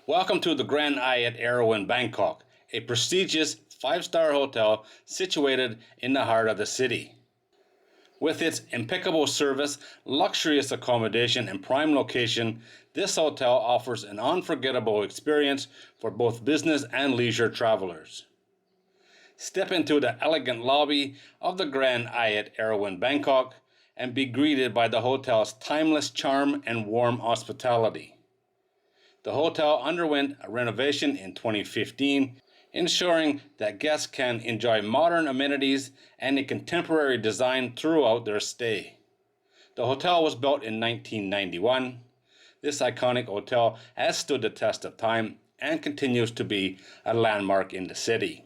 Welcome to the Grand Hyatt Erawan, Bangkok, a prestigious five-star hotel situated in the heart of the city. With its impeccable service, luxurious accommodation, and prime location, this hotel offers an unforgettable experience for both business and leisure travelers. Step into the elegant lobby of the Grand Hyatt Erawan, Bangkok, and be greeted by the hotel's timeless charm and warm hospitality. The hotel underwent a renovation in 2015, ensuring that guests can enjoy modern amenities and a contemporary design throughout their stay. The hotel was built in 1991. This iconic hotel has stood the test of time and continues to be a landmark in the city.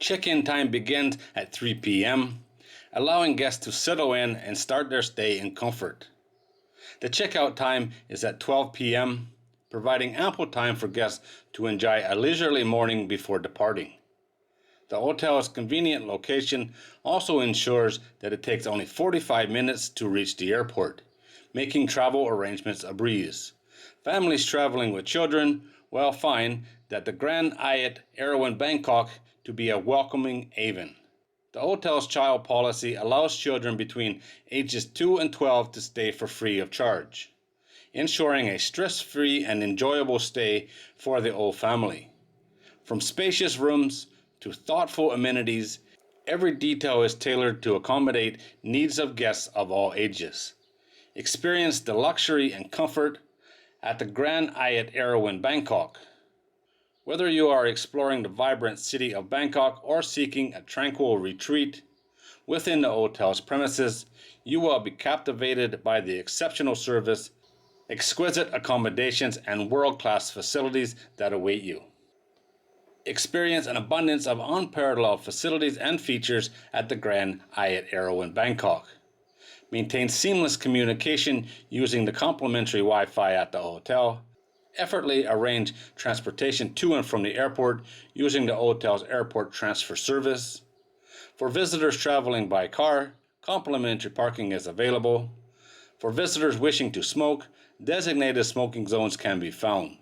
Check-in time begins at 3 p.m., allowing guests to settle in and start their stay in comfort. The checkout time is at 12 p.m., providing ample time for guests to enjoy a leisurely morning before departing. The hotel's convenient location also ensures that it takes only 45 minutes to reach the airport, making travel arrangements a breeze. Families traveling with children will find that the Grand Hyatt Erawan, Bangkok to be a welcoming haven. The hotel's child policy allows children between ages 2 and 12 to stay for free of charge, ensuring a stress-free and enjoyable stay for the whole family. From spacious rooms to thoughtful amenities, every detail is tailored to accommodate needs of guests of all ages. Experience the luxury and comfort at the Grand Hyatt Erawan, Bangkok. Whether you are exploring the vibrant city of Bangkok or seeking a tranquil retreat within the hotel's premises, you will be captivated by the exceptional service, exquisite accommodations, and world-class facilities that await you. Experience an abundance of unparalleled facilities and features at the Grand Hyatt Erawan, Bangkok. Maintain seamless communication using the complimentary Wi-Fi at the hotel. Effortlessly arrange transportation to and from the airport using the hotel's airport transfer service. For visitors traveling by car, complimentary parking is available. For visitors wishing to smoke, designated smoking zones can be found.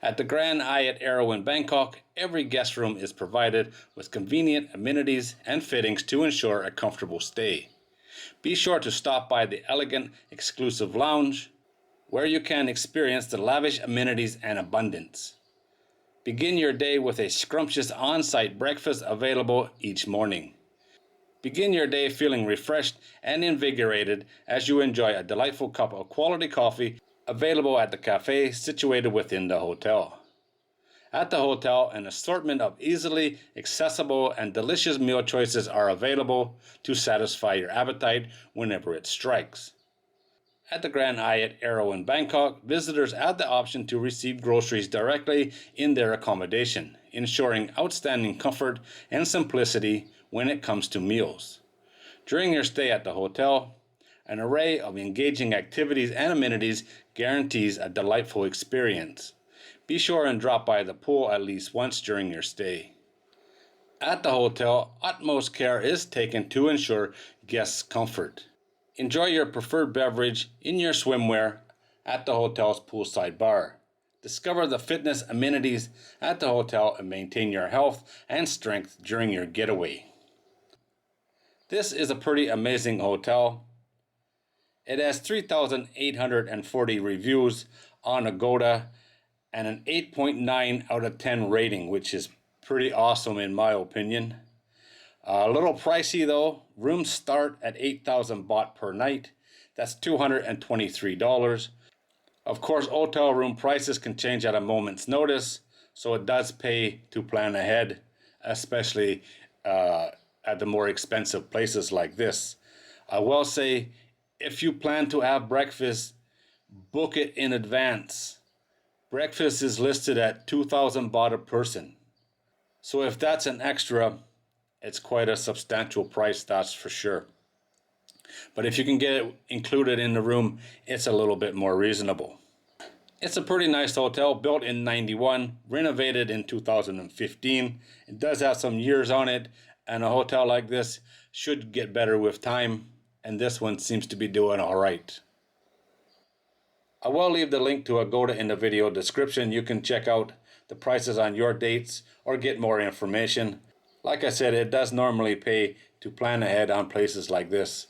At the Grand Hyatt Erawan, Bangkok, every guest room is provided with convenient amenities and fittings to ensure a comfortable stay. Be sure to stop by the elegant, exclusive lounge, where you can experience the lavish amenities and abundance. Begin your day with a scrumptious on-site breakfast available each morning. Begin your day feeling refreshed and invigorated as you enjoy a delightful cup of quality coffee available at the cafe situated within the hotel. At the hotel, an assortment of easily accessible and delicious meal choices are available to satisfy your appetite whenever it strikes. At the Grand Hyatt Erawan, Bangkok, visitors have the option to receive groceries directly in their accommodation, ensuring outstanding comfort and simplicity when it comes to meals. During your stay at the hotel, an array of engaging activities and amenities guarantees a delightful experience. Be sure and drop by the pool at least once during your stay. At the hotel, utmost care is taken to ensure guests' comfort. Enjoy your preferred beverage in your swimwear at the hotel's poolside bar. Discover the fitness amenities at the hotel and maintain your health and strength during your getaway. This is a pretty amazing hotel. It has 3,840 reviews on Agoda and an 8.9 out of 10 rating, which is pretty awesome in my opinion. A little pricey though. Rooms start at 8,000 baht per night. That's $223. Of course, hotel room prices can change at a moment's notice, so it does pay to plan ahead, especially at the more expensive places like this. I will say, if you plan to have breakfast, book it in advance. Breakfast is listed at 2,000 baht a person. So if that's an extra, it's quite a substantial price, that's for sure. But if you can get it included in the room, it's a little bit more reasonable. It's a pretty nice hotel, built in '91, renovated in 2015. It does have some years on it, and a hotel like this should get better with time, and this one seems to be doing all right. I will leave the link to Agoda in the video description. You can check out the prices on your dates or get more information. Like I said, it does normally pay to plan ahead on places like this.